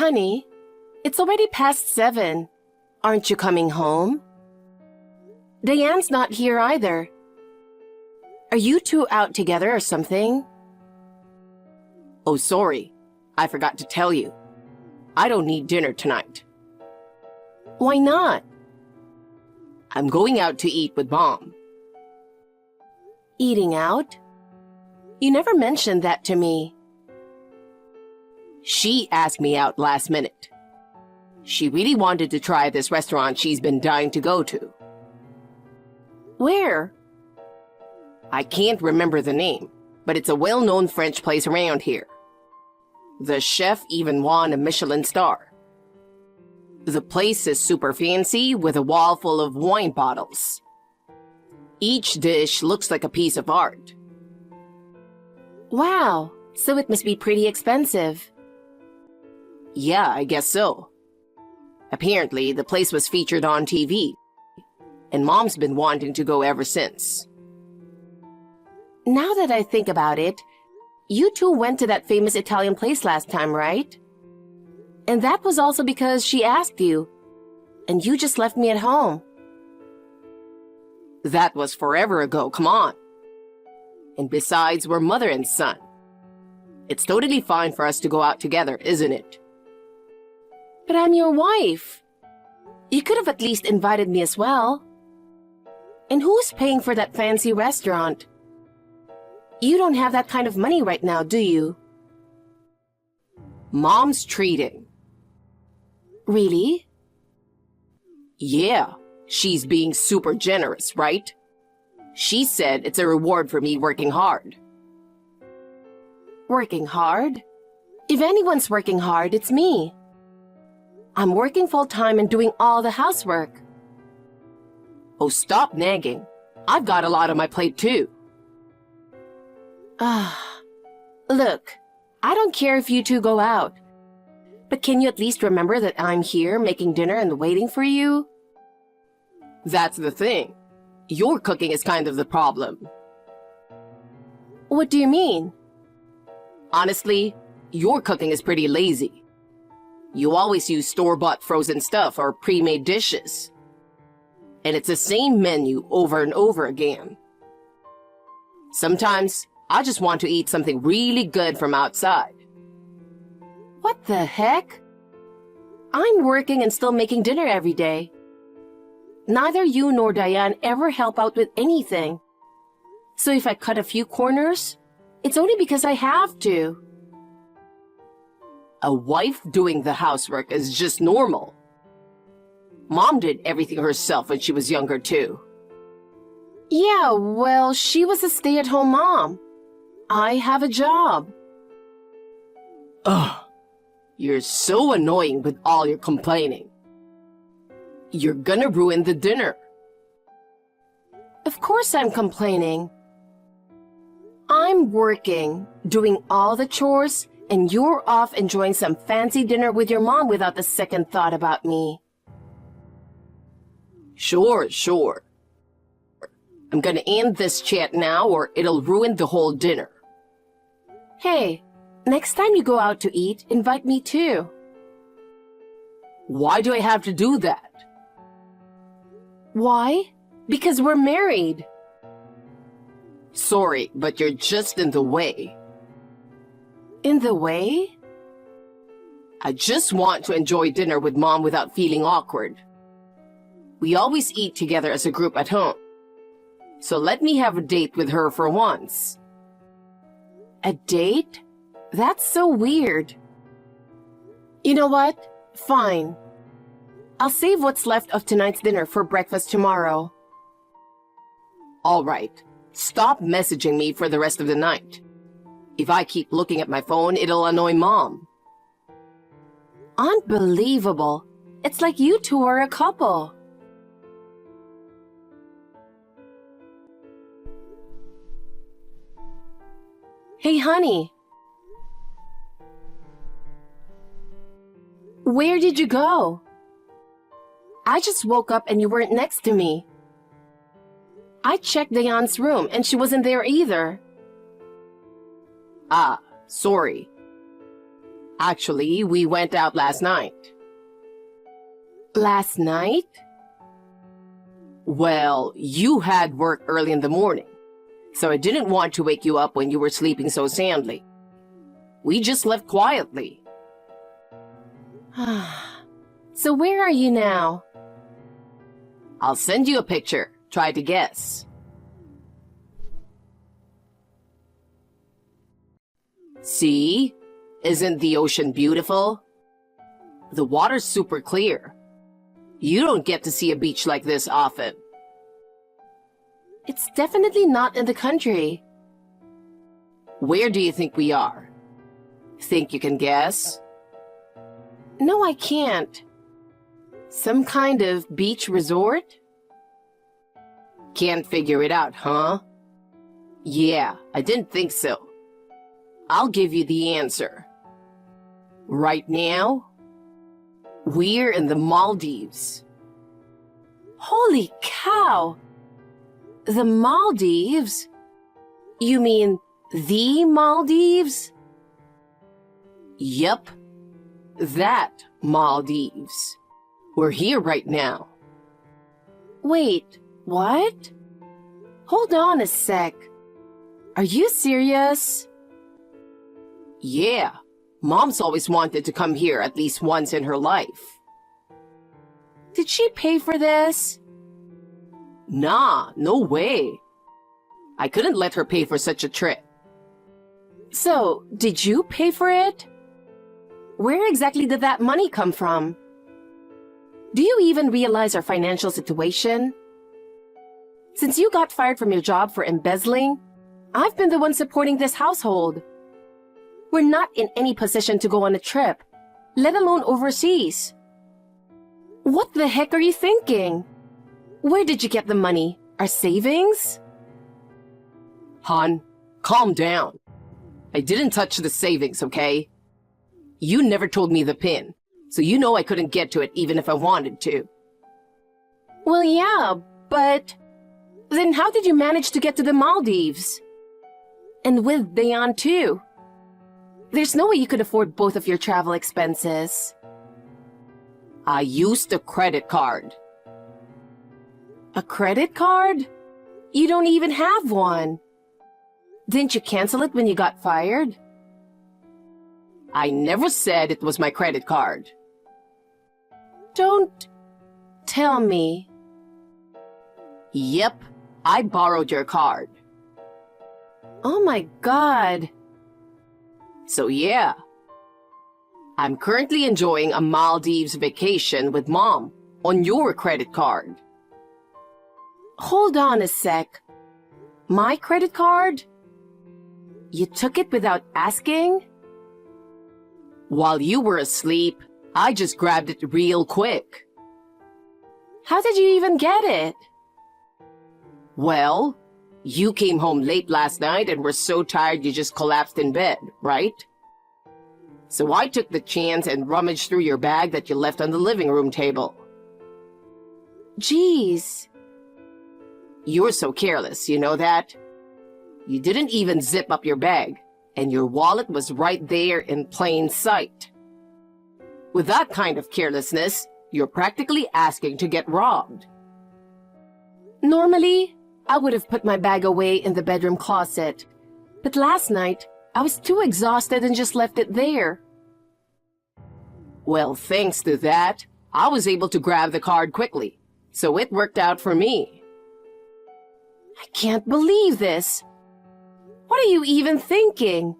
Honey, it's already past 7. Aren't you coming home? Diane's not here either. Are you two out together or something? Oh, sorry. I forgot to tell you. I don't need dinner tonight. Why not? I'm going out to eat with Mom. Eating out? You never mentioned that to me. She asked me out last minute. She really wanted to try this restaurant she's been dying to go to. Where? I can't remember the name, but it's a well-known French place around here. The chef even won a Michelin star. The place is super fancy with a wall full of wine bottles. Each dish looks like a piece of art. Wow, so it must be pretty expensive. Yeah, I guess so. Apparently, the place was featured on TV, and Mom's been wanting to go ever since. Now that I think about it, you two went to that famous Italian place last time, right? And that was also because she asked you, and you just left me at home. That was forever ago, come on. And besides, we're mother and son. It's totally fine for us to go out together, isn't it? But I'm your wife. You could have at least invited me as well. And who's paying for that fancy restaurant? You don't have that kind of money right now, do you? Mom's treating. Really? Yeah, she's being super generous, right? She said it's a reward for me working hard. Working hard? If anyone's working hard, it's me. I'm working full-time and doing all the housework. Oh, stop nagging. I've got a lot on my plate too. Look, I don't care if you two go out. But can you at least remember that I'm here making dinner and waiting for you? That's the thing. Your cooking is kind of the problem. What do you mean? Honestly, your cooking is pretty lazy. You always use store-bought frozen stuff or pre-made dishes. And it's the same menu over and over again. Sometimes, I just want to eat something really good from outside. What the heck? I'm working and still making dinner every day. Neither you nor Diane ever help out with anything. So if I cut a few corners, it's only because I have to. A wife doing the housework is just normal. Mom did everything herself when she was younger too. Yeah, well, she was a stay-at-home mom. I have a job. Ugh. You're so annoying with all your complaining. You're gonna ruin the dinner. Of course I'm complaining. I'm working, doing all the chores, and you're off enjoying some fancy dinner with your mom without a second thought about me. Sure. I'm gonna end this chat now or it'll ruin the whole dinner. Hey, next time you go out to eat, invite me too. Why do I have to do that? Why? Because we're married. Sorry, but you're just in the way. In the way? I just want to enjoy dinner with Mom without feeling awkward. We always eat together as a group at home. So let me have a date with her for once. A date? That's so weird. You know what? Fine. I'll save what's left of tonight's dinner for breakfast tomorrow. All right. Stop messaging me for the rest of the night. If I keep looking at my phone, it'll annoy Mom. Unbelievable. It's like you two are a couple. Hey, honey. Where did you go? I just woke up and you weren't next to me. I checked Diane's room and she wasn't there either. Ah, sorry. Actually, we went out last night. Last night? Well, you had work early in the morning, so I didn't want to wake you up when you were sleeping so soundly. We just left quietly. So where are you now? I'll send you a picture. Try to guess. See? Isn't the ocean beautiful? The water's super clear. You don't get to see a beach like this often. It's definitely not in the country. Where do you think we are? Think you can guess? No, I can't. Some kind of beach resort? Can't figure it out, huh? Yeah, I didn't think so. I'll give you the answer. Right now, we're in the Maldives. Holy cow! The Maldives? You mean the Maldives? Yep, that Maldives. We're here right now. Wait, what? Hold on a sec. Are you serious? Yeah, Mom's always wanted to come here at least once in her life. Did she pay for this? Nah, no way. I couldn't let her pay for such a trip. So, did you pay for it? Where exactly did that money come from? Do you even realize our financial situation? Since you got fired from your job for embezzling, I've been the one supporting this household. We're not in any position to go on a trip, let alone overseas. What the heck are you thinking? Where did you get the money? Our savings? Hon, calm down. I didn't touch the savings, okay? You never told me the PIN, so you know I couldn't get to it even if I wanted to. Well, yeah, but then how did you manage to get to the Maldives? And with Dayan too. There's no way you could afford both of your travel expenses. I used a credit card. A credit card? You don't even have one. Didn't you cancel it when you got fired? I never said it was my credit card. Don't tell me. Yep, I borrowed your card. Oh my God. So yeah, I'm currently enjoying a Maldives vacation with Mom on your credit card. Hold on a sec. My credit card? You took it without asking? While you were asleep, I just grabbed it real quick. How did you even get it? Well, you came home late last night and were so tired you just collapsed in bed, right? So I took the chance and rummaged through your bag that you left on the living room table. Jeez. You're so careless, you know that? You didn't even zip up your bag, and your wallet was right there in plain sight. With that kind of carelessness, you're practically asking to get robbed. Normally, I would have put my bag away in the bedroom closet. But last night, I was too exhausted and just left it there. Well, thanks to that, I was able to grab the card quickly, so it worked out for me. I can't believe this. What are you even thinking?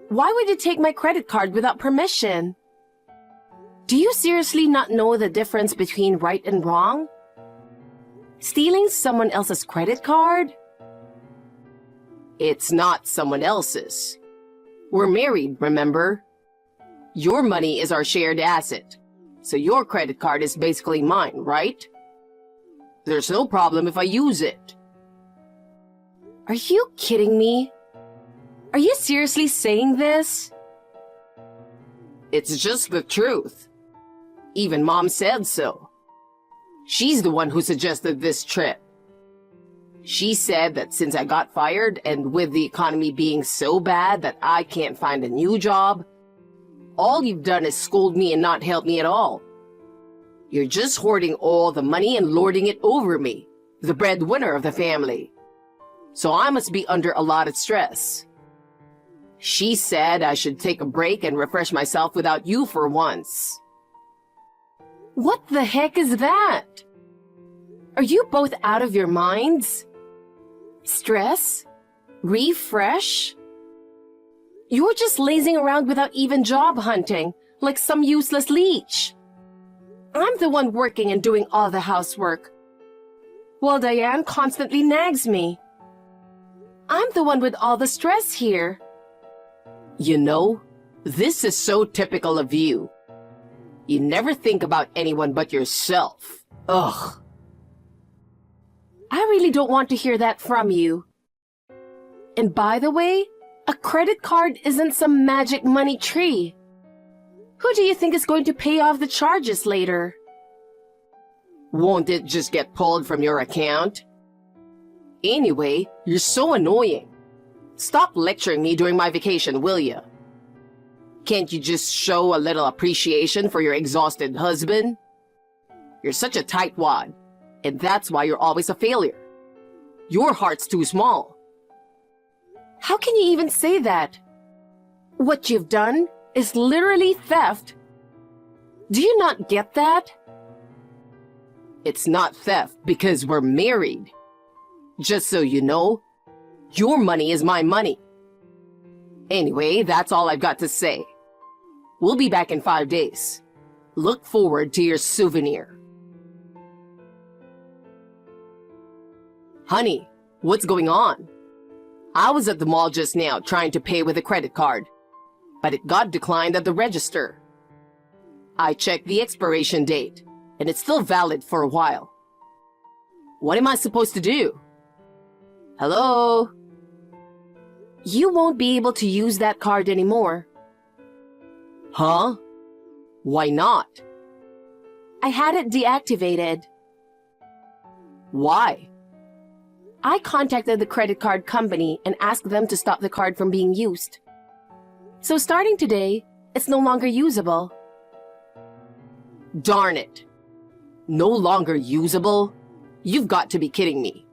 Why would you take my credit card without permission? Do you seriously not know the difference between right and wrong? Stealing someone else's credit card? It's not someone else's. We're married, remember? Your money is our shared asset, so your credit card is basically mine, right? There's no problem if I use it. Are you kidding me? Are you seriously saying this? It's just the truth. Even Mom said so. She's the one who suggested this trip. She said that since I got fired and with the economy being so bad that I can't find a new job, All you've done is scold me and not help me at all. You're just hoarding all the money and lording it over me, the breadwinner of the family. So I must be under a lot of stress. She said I should take a break and refresh myself without you for once. What the heck is that? Are you both out of your minds? Stress? Refresh? You're just lazing around without even job hunting, like some useless leech. I'm the one working and doing all the housework, while Diane constantly nags me. I'm the one with all the stress here. You know, this is so typical of you. You never think about anyone but yourself. Ugh. I really don't want to hear that from you. And by the way, a credit card isn't some magic money tree. Who do you think is going to pay off the charges later? Won't it just get pulled from your account? Anyway, you're so annoying. Stop lecturing me during my vacation, will you? Can't you just show a little appreciation for your exhausted husband? You're such a tightwad, and that's why you're always a failure. Your heart's too small. How can you even say that? What you've done is literally theft. Do you not get that? It's not theft because we're married. Just so you know, your money is my money. Anyway, that's all I've got to say. We'll be back in 5 days. Look forward to your souvenir. Honey, what's going on? I was at the mall just now trying to pay with a credit card, but it got declined at the register. I checked the expiration date, and it's still valid for a while. What am I supposed to do? Hello? You won't be able to use that card anymore. Huh? Why not? I had it deactivated. Why? I contacted the credit card company and asked them to stop the card from being used. So starting today, it's no longer usable. Darn it. No longer usable? You've got to be kidding me.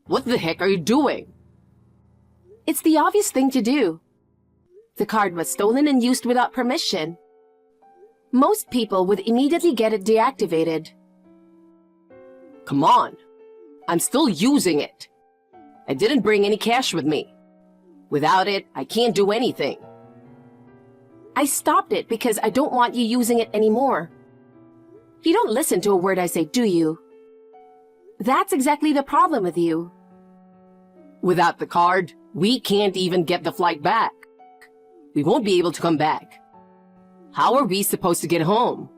What the heck are you doing? It's the obvious thing to do. The card was stolen and used without permission. Most people would immediately get it deactivated. Come on. I'm still using it. I didn't bring any cash with me. Without it, I can't do anything. I stopped it because I don't want you using it anymore. You don't listen to a word I say, do you? That's exactly the problem with you. Without the card, we can't even get the flight back. We won't be able to come back. How are we supposed to get home?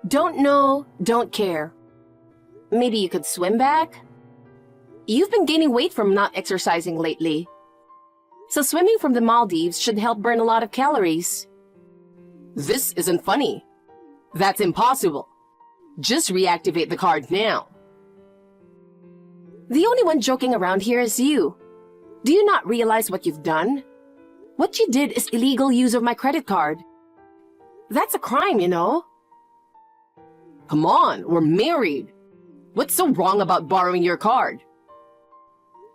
Don't know, don't care. Maybe you could swim back? You've been gaining weight from not exercising lately. So swimming from the Maldives should help burn a lot of calories. This isn't funny. That's impossible. Just reactivate the card now. The only one joking around here is you. Do you not realize what you've done? What you did is illegal use of my credit card. That's a crime, you know. Come on, we're married. What's so wrong about borrowing your card?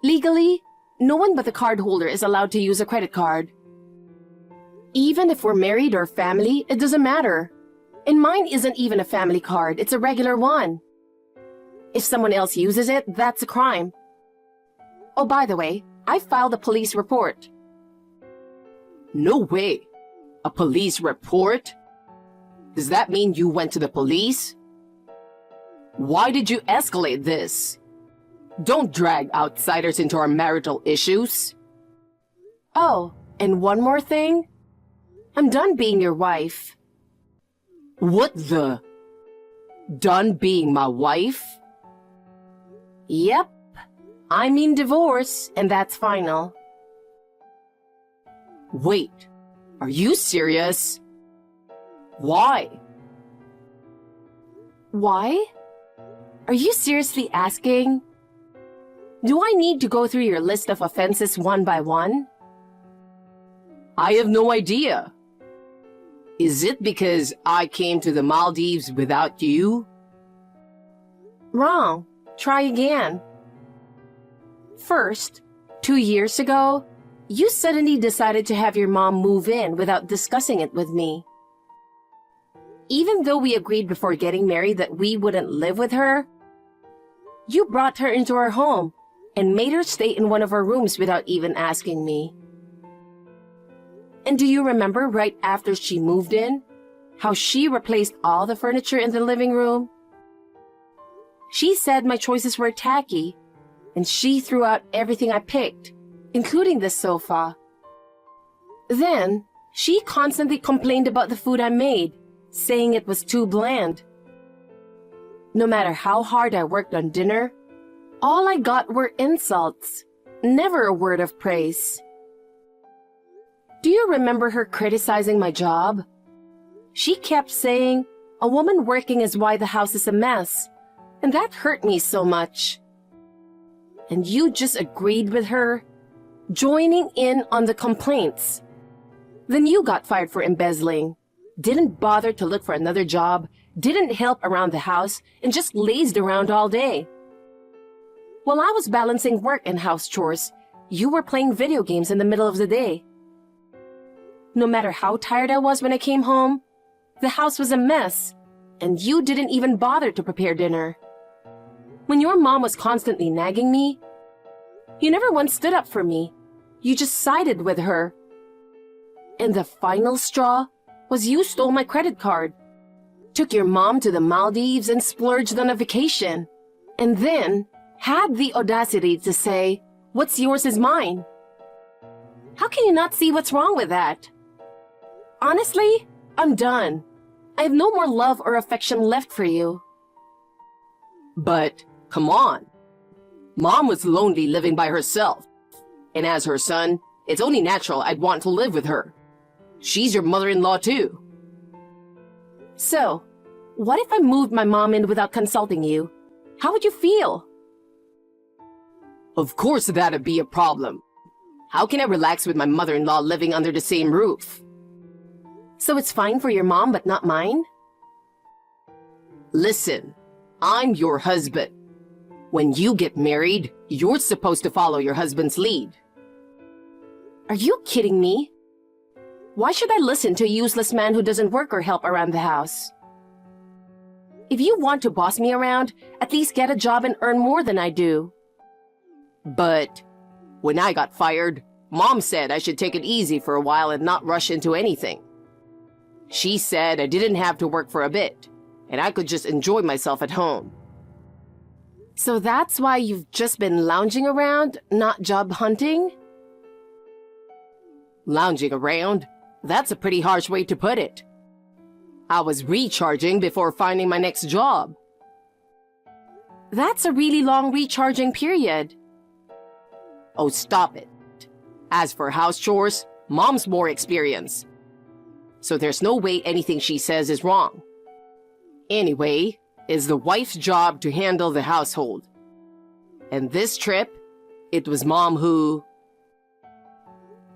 Legally, no one but the cardholder is allowed to use a credit card. Even if we're married or family, it doesn't matter. And mine isn't even a family card, it's a regular one. If someone else uses it, that's a crime. Oh, by the way, I filed a police report. No way. A police report? Does that mean you went to the police? Why did you escalate this? Don't drag outsiders into our marital issues. Oh, and one more thing. I'm done being your wife. What the? Done being my wife? Yep. I mean divorce, and that's final. Wait, are you serious? Why? Why? Are you seriously asking? Do I need to go through your list of offenses one by one? I have no idea. Is it because I came to the Maldives without you? Wrong. Try again. First, 2 years ago, you suddenly decided to have your mom move in without discussing it with me. Even though we agreed before getting married that we wouldn't live with her, you brought her into our home and made her stay in one of our rooms without even asking me. And do you remember right after she moved in, how she replaced all the furniture in the living room? She said my choices were tacky, and she threw out everything I picked, including the sofa. Then, she constantly complained about the food I made, saying it was too bland. No matter how hard I worked on dinner, all I got were insults, never a word of praise. Do you remember her criticizing my job? She kept saying, a woman working is why the house is a mess, and that hurt me so much. And you just agreed with her, joining in on the complaints. Then you got fired for embezzling, didn't bother to look for another job, didn't help around the house, and just lazed around all day. While I was balancing work and house chores, you were playing video games in the middle of the day. No matter how tired I was when I came home, the house was a mess, and you didn't even bother to prepare dinner. When your mom was constantly nagging me, you never once stood up for me. You just sided with her. And the final straw was you stole my credit card, took your mom to the Maldives and splurged on a vacation, and then had the audacity to say, what's yours is mine. How can you not see what's wrong with that? Honestly, I'm done. I have no more love or affection left for you. But, come on. Mom was lonely living by herself. And as her son, it's only natural I'd want to live with her. She's your mother-in-law too. So, what if I moved my mom in without consulting you? How would you feel? Of course that'd be a problem. How can I relax with my mother-in-law living under the same roof? So it's fine for your mom but not mine? Listen, I'm your husband. When you get married, you're supposed to follow your husband's lead. Are you kidding me? Why should I listen to a useless man who doesn't work or help around the house? If you want to boss me around, at least get a job and earn more than I do. But when I got fired, Mom said I should take it easy for a while and not rush into anything. She said I didn't have to work for a bit, and I could just enjoy myself at home. So that's why you've just been lounging around, not job hunting? Lounging around? That's a pretty harsh way to put it. I was recharging before finding my next job. That's a really long recharging period. Oh, stop it. As for house chores, Mom's more experienced. So there's no way anything she says is wrong. Anyway, it's the wife's job to handle the household. And this trip, it was Mom who...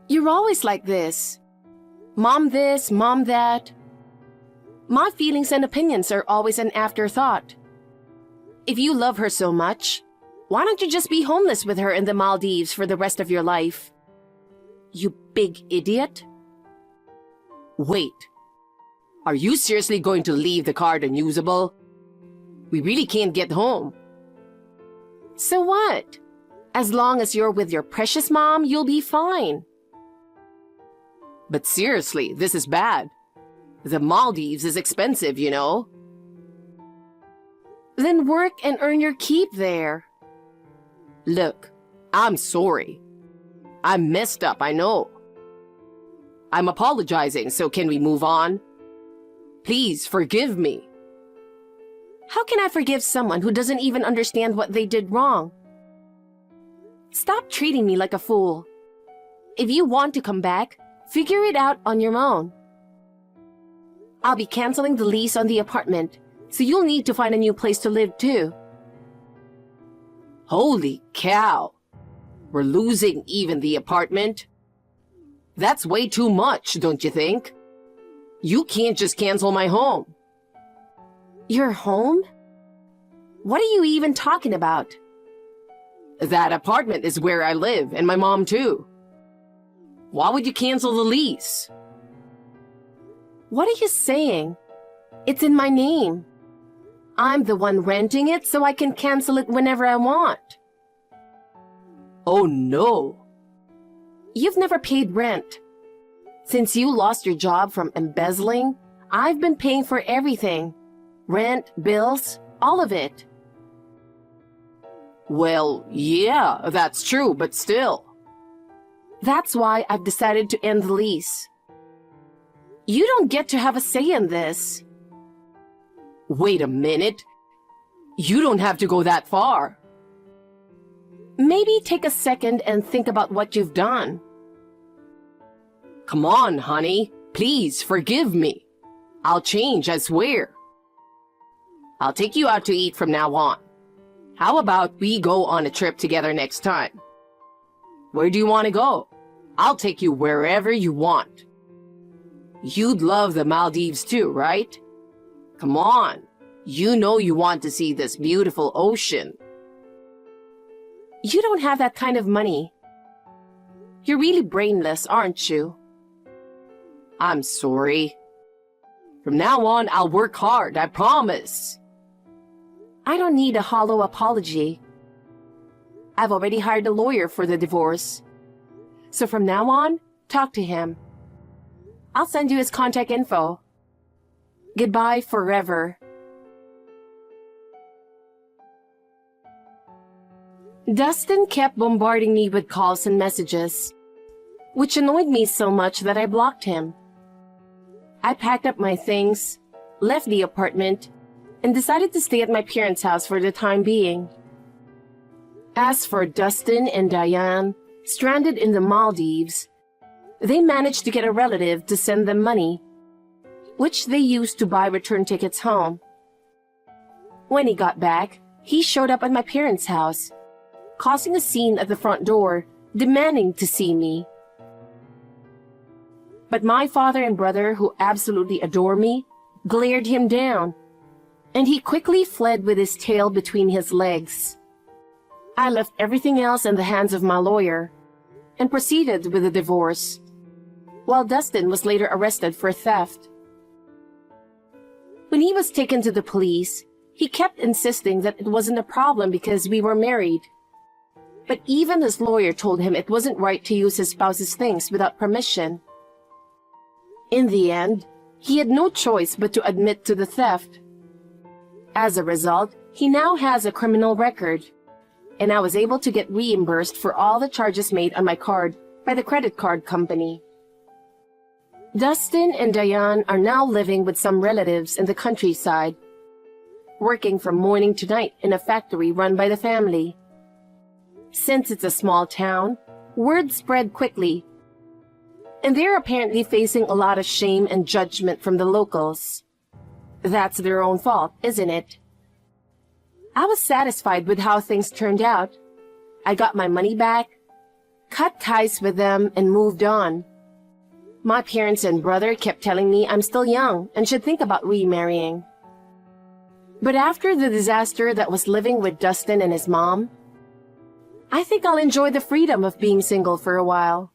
You're always like this. Mom this, Mom that. My feelings and opinions are always an afterthought. If you love her so much, why don't you just be homeless with her in the Maldives for the rest of your life? You big idiot. Wait. Are you seriously going to leave the card unusable? We really can't get home. So what? As long as you're with your precious mom, you'll be fine. But seriously, this is bad. The Maldives is expensive, you know. Then work and earn your keep there. Look, I'm sorry. I'm messed up, I know. I'm apologizing, so can we move on? Please forgive me. How can I forgive someone who doesn't even understand what they did wrong? Stop treating me like a fool. If you want to come back, figure it out on your own. I'll be canceling the lease on the apartment, so you'll need to find a new place to live too. Holy cow! We're losing even the apartment? That's way too much, don't you think? You can't just cancel my home. Your home? What are you even talking about? That apartment is where I live, and my mom too. Why would you cancel the lease? What are you saying? It's in my name. I'm the one renting it, so I can cancel it whenever I want. Oh no. You've never paid rent. Since you lost your job from embezzling, I've been paying for everything. Rent, bills, all of it. Well, yeah, that's true, but still. That's why I've decided to end the lease. You don't get to have a say in this. Wait a minute. You don't have to go that far. Maybe take a second and think about what you've done. Come on, honey. Please forgive me. I'll change, I swear. I'll take you out to eat from now on. How about we go on a trip together next time? Where do you want to go? I'll take you wherever you want. You'd love the Maldives too, right? Come on. You know you want to see this beautiful ocean. You don't have that kind of money. You're really brainless, aren't you? I'm sorry. From now on, I'll work hard, I promise. I don't need a hollow apology. I've already hired a lawyer for the divorce. So from now on, talk to him. I'll send you his contact info. Goodbye forever. Dustin kept bombarding me with calls and messages, which annoyed me so much that I blocked him. I packed up my things, left the apartment, and decided to stay at my parents' house for the time being. As for Dustin and Diane, stranded in the Maldives, they managed to get a relative to send them money, which they used to buy return tickets home. When he got back, he showed up at my parents' house, causing a scene at the front door, demanding to see me. But my father and brother, who absolutely adore me, glared him down, and he quickly fled with his tail between his legs. I left everything else in the hands of my lawyer and proceeded with the divorce, while Dustin was later arrested for theft. When he was taken to the police, he kept insisting that it wasn't a problem because we were married. But even his lawyer told him it wasn't right to use his spouse's things without permission. In the end, he had no choice but to admit to the theft. As a result, he now has a criminal record, and I was able to get reimbursed for all the charges made on my card by the credit card company. Dustin and Diane are now living with some relatives in the countryside, working from morning to night in a factory run by the family. Since it's a small town, word spread quickly, and they're apparently facing a lot of shame and judgment from the locals. That's their own fault, isn't it? I was satisfied with how things turned out. I got my money back, cut ties with them, and moved on. My parents and brother kept telling me I'm still young and should think about remarrying. But after the disaster that was living with Dustin and his mom, I think I'll enjoy the freedom of being single for a while.